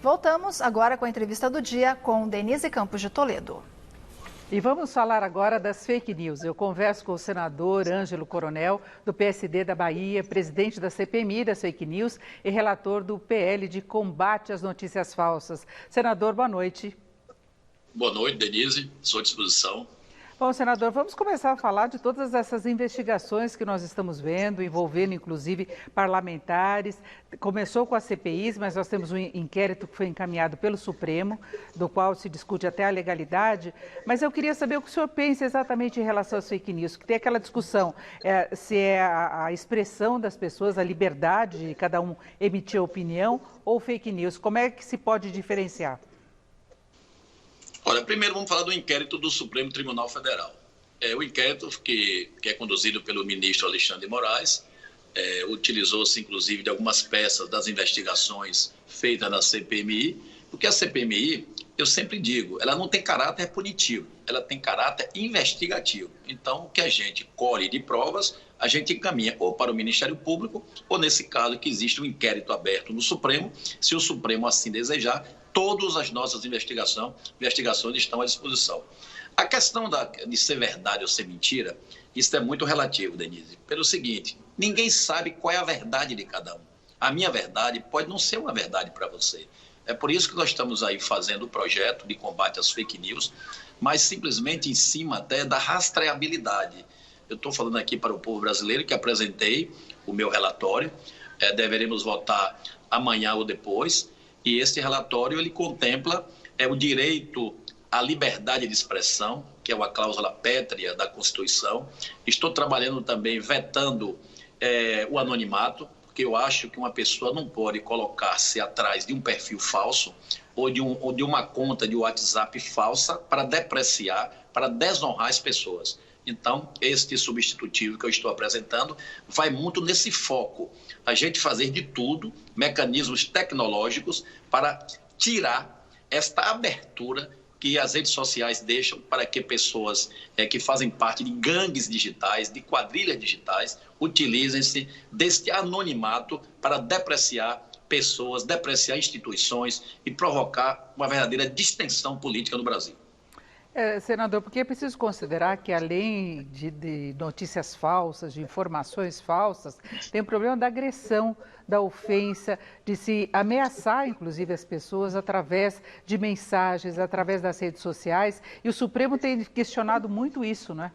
Voltamos agora com a entrevista do dia com Denise Campos de Toledo. E vamos falar agora das fake news. Eu converso com o senador Ângelo Coronel, do PSD da Bahia, presidente da CPMI das fake news e relator do PL de combate às notícias falsas. Senador, boa noite. Boa noite, Denise. Estou à disposição. Bom, senador, vamos começar a falar de todas essas investigações que nós estamos vendo, envolvendo inclusive parlamentares. Começou com a CPI, mas nós temos um inquérito que foi encaminhado pelo Supremo, do qual se discute até a legalidade. Mas eu queria saber o que o senhor pensa exatamente em relação às fake news, que tem aquela discussão se é a expressão das pessoas, a liberdade de cada um emitir opinião ou fake news. Como é que se pode diferenciar? Olha, primeiro vamos falar do inquérito do Supremo Tribunal Federal. O inquérito que é conduzido pelo ministro Alexandre de Moraes, utilizou-se inclusive de algumas peças das investigações feitas na CPMI, porque a CPMI, eu sempre digo, ela não tem caráter punitivo, ela tem caráter investigativo. Então, o que a gente colhe de provas, a gente encaminha ou para o Ministério Público, ou nesse caso que existe um inquérito aberto no Supremo, se o Supremo assim desejar, todas as nossas investigações estão à disposição. A questão de ser verdade ou ser mentira, isso é muito relativo, Denise. Pelo seguinte, ninguém sabe qual é a verdade de cada um. A minha verdade pode não ser uma verdade para você. É por isso que nós estamos aí fazendo o projeto de combate às fake news, mas simplesmente em cima até da rastreabilidade. Eu estou falando aqui para o povo brasileiro que apresentei o meu relatório, deveremos votar amanhã ou depois, e esse relatório ele contempla o direito à liberdade de expressão, que é uma cláusula pétrea da Constituição. Estou trabalhando também vetando o anonimato, porque eu acho que uma pessoa não pode colocar-se atrás de um perfil falso ou de uma conta de WhatsApp falsa para depreciar, para desonrar as pessoas. Então, este substitutivo que eu estou apresentando vai muito nesse foco. A gente fazer de tudo, mecanismos tecnológicos para tirar esta abertura que as redes sociais deixam para que pessoas que fazem parte de gangues digitais, de quadrilhas digitais, utilizem-se deste anonimato para depreciar pessoas, depreciar instituições e provocar uma verdadeira distensão política no Brasil. Senador, porque é preciso considerar que além de notícias falsas, de informações falsas, tem o problema da agressão, da ofensa, de se ameaçar, inclusive, as pessoas através de mensagens, através das redes sociais. E o Supremo tem questionado muito isso, não é?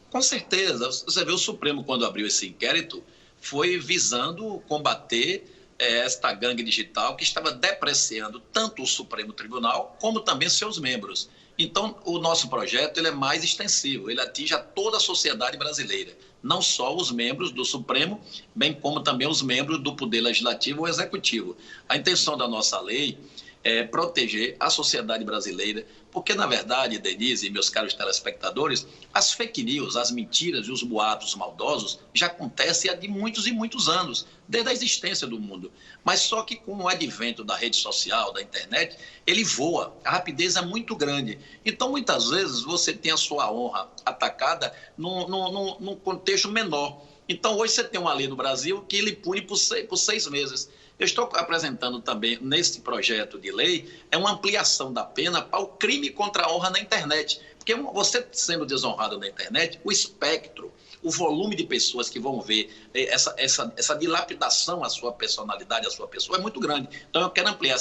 Com certeza. Você vê o Supremo, quando abriu esse inquérito, foi visando combater esta gangue digital que estava depreciando tanto o Supremo Tribunal como também seus membros. Então, o nosso projeto ele é mais extensivo, ele atinge a toda a sociedade brasileira, não só os membros do Supremo, bem como também os membros do Poder Legislativo ou Executivo. A intenção da nossa lei é proteger a sociedade brasileira, porque, na verdade, Denise e meus caros telespectadores, as fake news, as mentiras e os boatos maldosos já acontecem há de muitos e muitos anos, desde a existência do mundo. Mas só que com o advento da rede social, da internet, ele voa, a rapidez é muito grande. Então, muitas vezes, você tem a sua honra atacada num contexto menor. Então, hoje você tem uma lei no Brasil que ele pune por 6 meses. Eu estou apresentando também, nesse projeto de lei, uma ampliação da pena para o crime contra a honra na internet. Porque você sendo desonrado na internet, o espectro, o volume de pessoas que vão ver essa dilapidação à sua personalidade, à sua pessoa, é muito grande. Então, eu quero ampliar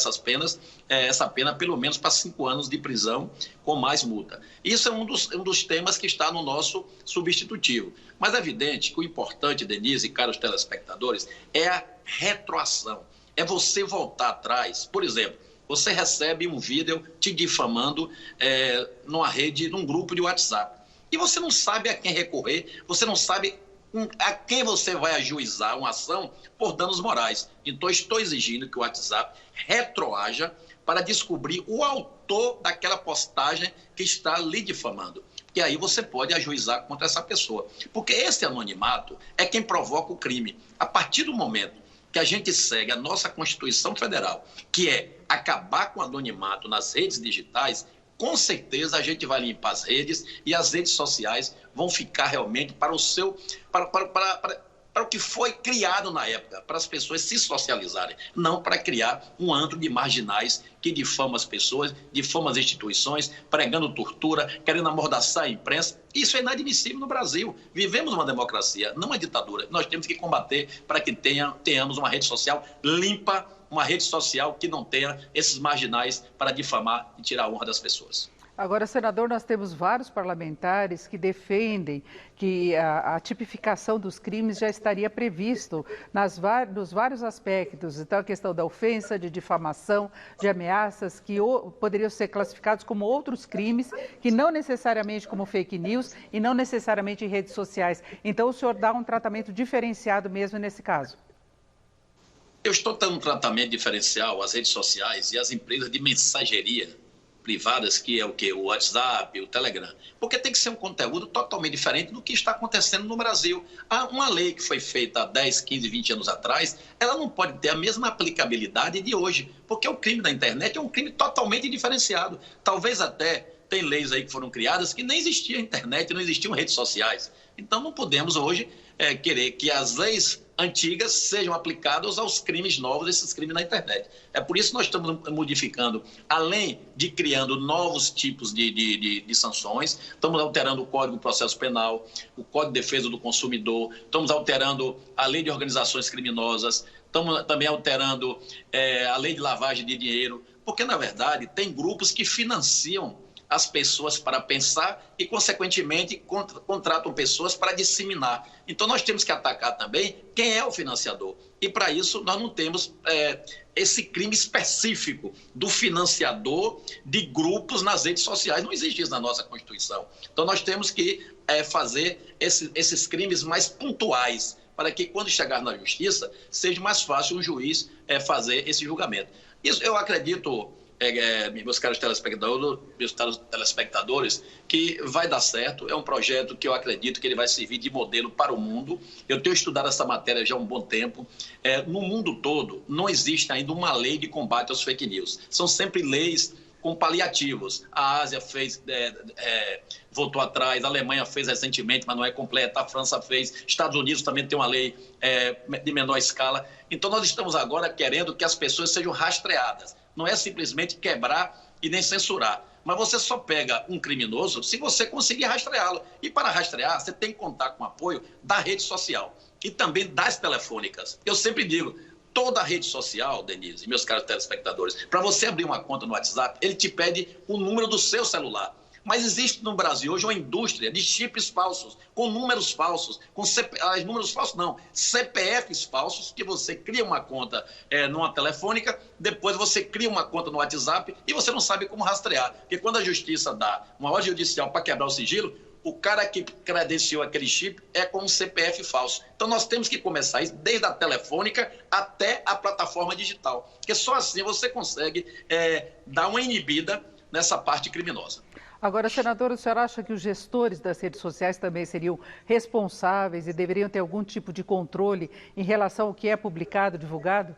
essa pena pelo menos para 5 anos de prisão com mais multa. Isso é um dos temas que está no nosso substitutivo. Mas é evidente que o importante, Denise e caros telespectadores, é a retroação. É você voltar atrás. Por exemplo, você recebe um vídeo te difamando numa rede, num grupo de WhatsApp. E você não sabe a quem recorrer, você não sabe a quem você vai ajuizar uma ação por danos morais. Então, estou exigindo que o WhatsApp retroaja para descobrir o autor daquela postagem que está lhe difamando. E aí você pode ajuizar contra essa pessoa. Porque esse anonimato é quem provoca o crime. A partir do momento que a gente segue a nossa Constituição Federal, que é acabar com o anonimato nas redes digitais, com certeza a gente vai limpar as redes e as redes sociais vão ficar realmente para o seu... para para o que foi criado na época, para as pessoas se socializarem, não para criar um antro de marginais que difamam as pessoas, difamam as instituições, pregando tortura, querendo amordaçar a imprensa. Isso é inadmissível no Brasil. Vivemos uma democracia, não uma ditadura. Nós temos que combater para que tenhamos uma rede social limpa, uma rede social que não tenha esses marginais para difamar e tirar a honra das pessoas. Agora, senador, nós temos vários parlamentares que defendem que a tipificação dos crimes já estaria previsto nos vários aspectos. Então, a questão da ofensa, de difamação, de ameaças, que poderiam ser classificados como outros crimes, que não necessariamente como fake news e não necessariamente em redes sociais. Então, o senhor dá um tratamento diferenciado mesmo nesse caso? Eu estou dando um tratamento diferencial às redes sociais e às empresas de mensageria privadas, que é o quê? O WhatsApp, o Telegram. Porque tem que ser um conteúdo totalmente diferente do que está acontecendo no Brasil. Há uma lei que foi feita há 10, 15, 20 anos atrás, ela não pode ter a mesma aplicabilidade de hoje, porque o crime da internet é um crime totalmente diferenciado. Talvez até tem leis aí que foram criadas que nem existia internet, não existiam redes sociais. Então não podemos hoje querer que as leis antigas sejam aplicadas aos crimes novos, esses crimes na internet. É por isso que nós estamos modificando, além de criando novos tipos de sanções, estamos alterando o Código de Processo Penal, o Código de Defesa do Consumidor, estamos alterando a Lei de Organizações Criminosas, estamos também alterando a Lei de Lavagem de Dinheiro, porque, na verdade, tem grupos que financiam as pessoas para pensar e, consequentemente, contratam pessoas para disseminar. Então, nós temos que atacar também quem é o financiador. E, para isso, nós não temos esse crime específico do financiador de grupos nas redes sociais. Não existe isso na nossa Constituição. Então, nós temos que fazer esses crimes mais pontuais, para que, quando chegar na Justiça, seja mais fácil um juiz fazer esse julgamento. Isso, eu acredito, meus caros telespectadores, que vai dar certo. É um projeto que eu acredito que ele vai servir de modelo para o mundo. Eu tenho estudado essa matéria já há um bom tempo. No mundo todo, não existe ainda uma lei de combate aos fake news. São sempre leis com paliativos. A Ásia voltou atrás, a Alemanha fez recentemente, mas não é completa, a França fez, Estados Unidos também tem uma lei de menor escala. Então, nós estamos agora querendo que as pessoas sejam rastreadas. Não é simplesmente quebrar e nem censurar. Mas você só pega um criminoso se você conseguir rastreá-lo. E para rastrear, você tem que contar com o apoio da rede social e também das telefônicas. Eu sempre digo, toda rede social, Denise e meus caros telespectadores, para você abrir uma conta no WhatsApp, ele te pede o número do seu celular. Mas existe no Brasil hoje uma indústria de chips falsos, com números falsos, números falsos não, CPFs falsos, que você cria uma conta numa telefônica, depois você cria uma conta no WhatsApp e você não sabe como rastrear. Porque quando a justiça dá uma ordem judicial para quebrar o sigilo, o cara que credenciou aquele chip é com um CPF falso. Então nós temos que começar isso desde a telefônica até a plataforma digital, porque só assim você consegue dar uma inibida nessa parte criminosa. Agora, senadora, o senhor acha que os gestores das redes sociais também seriam responsáveis e deveriam ter algum tipo de controle em relação ao que é publicado, divulgado?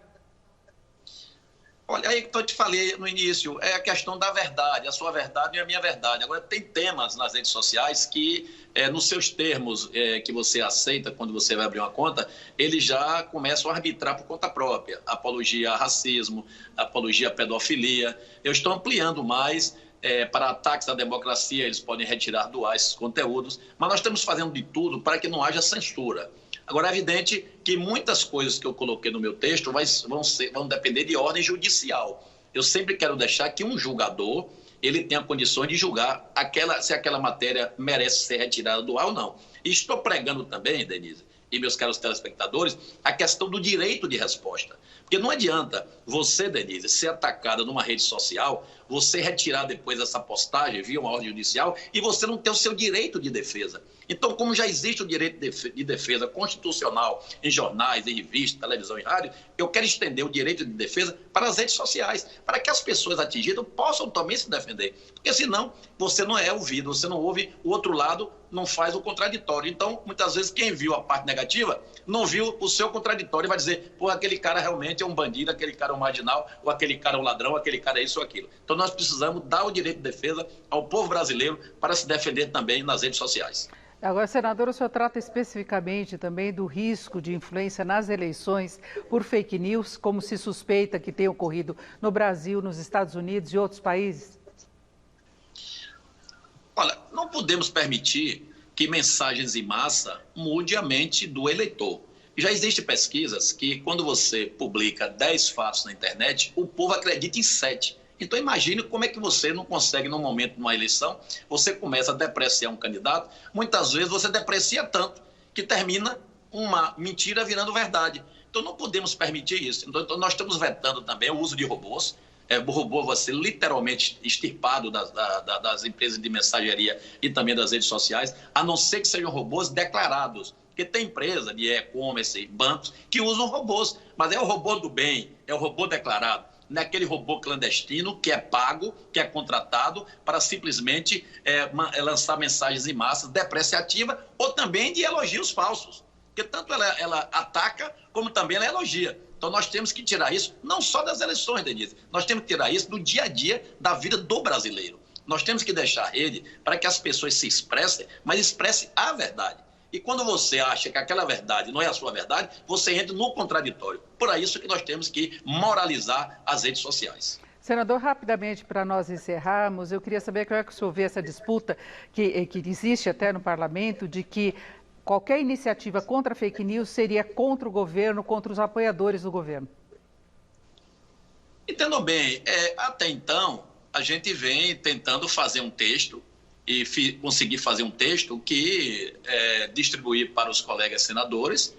Olha, aí que eu te falei no início, é a questão da verdade, a sua verdade e a minha verdade. Agora, tem temas nas redes sociais que, nos seus termos que você aceita quando você vai abrir uma conta, eles já começam a arbitrar por conta própria. Apologia a racismo, apologia à pedofilia. Eu estou ampliando mais para ataques à democracia, eles podem retirar do ar esses conteúdos, mas nós estamos fazendo de tudo para que não haja censura. Agora, é evidente que muitas coisas que eu coloquei no meu texto vão depender de ordem judicial. Eu sempre quero deixar que um julgador ele tenha condições de julgar se aquela matéria merece ser retirada do ar ou não. E estou pregando também, Denise e meus caros telespectadores, a questão do direito de resposta. Porque não adianta você, Denise, ser atacada numa rede social, você retirar depois essa postagem via uma ordem judicial e você não ter o seu direito de defesa. Então, como já existe o direito de defesa constitucional em jornais, em revistas, televisão e rádio, eu quero estender o direito de defesa para as redes sociais, para que as pessoas atingidas possam também se defender. Porque senão, você não é ouvido, você não ouve o outro lado, não faz o contraditório. Então, muitas vezes, quem viu a parte negativa, não viu o seu contraditório e vai dizer, pô, aquele cara realmente é um bandido, aquele cara é um marginal, ou aquele cara é um ladrão, aquele cara é isso ou aquilo. Então, nós precisamos dar o direito de defesa ao povo brasileiro para se defender também nas redes sociais. Agora, senador, o senhor trata especificamente também do risco de influência nas eleições por fake news, como se suspeita que tenha ocorrido no Brasil, nos Estados Unidos e outros países? Olha, não podemos permitir que mensagens em massa mude a mente do eleitor. Já existem pesquisas que, quando você publica 10 fatos na internet, o povo acredita em 7. Então, imagine como é que você não consegue, no momento de uma eleição, você começa a depreciar um candidato, muitas vezes você deprecia tanto que termina uma mentira virando verdade. Então, não podemos permitir isso. Então, nós estamos vetando também o uso de robôs. O robô vai ser literalmente extirpado das empresas de mensageria e também das redes sociais, a não ser que sejam robôs declarados. Porque tem empresa de e-commerce e bancos que usam robôs, mas é o robô do bem, é o robô declarado. Não é aquele robô clandestino que é pago, que é contratado para simplesmente lançar mensagens em massa depreciativas ou também de elogios falsos. Porque tanto ela ataca, como também ela elogia. Então, nós temos que tirar isso, não só das eleições, Denise, nós temos que tirar isso do dia a dia da vida do brasileiro. Nós temos que deixar a rede para que as pessoas se expressem, mas expressem a verdade. E quando você acha que aquela verdade não é a sua verdade, você entra no contraditório. Por isso que nós temos que moralizar as redes sociais. Senador, rapidamente, para nós encerrarmos, eu queria saber como é que o senhor vê essa disputa que existe até no parlamento, de que qualquer iniciativa contra a fake news seria contra o governo, contra os apoiadores do governo. Entendam bem, até então, a gente vem tentando fazer um texto e conseguir fazer um texto que distribuir para os colegas senadores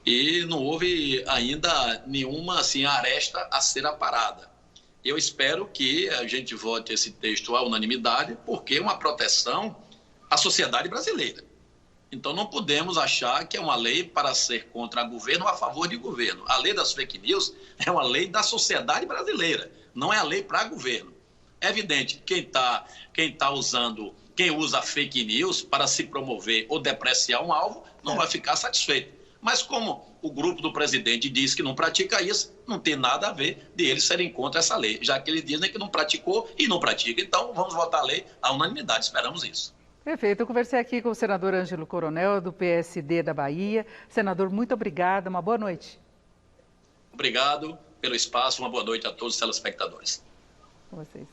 e não houve ainda nenhuma assim, aresta a ser aparada. Eu espero que a gente vote esse texto à unanimidade, porque é uma proteção à sociedade brasileira. Então não podemos achar que é uma lei para ser contra o governo ou a favor de governo. A lei das fake news é uma lei da sociedade brasileira, não é a lei para governo. É evidente que quem usa fake news para se promover ou depreciar um alvo, não vai ficar satisfeito. Mas como o grupo do presidente diz que não pratica isso, não tem nada a ver de eles serem contra essa lei, já que eles dizem que não praticou e não pratica. Então, vamos votar a lei à unanimidade, esperamos isso. Perfeito, eu conversei aqui com o senador Ângelo Coronel, do PSD da Bahia. Senador, muito obrigada, uma boa noite. Obrigado pelo espaço, uma boa noite a todos os telespectadores. Com vocês.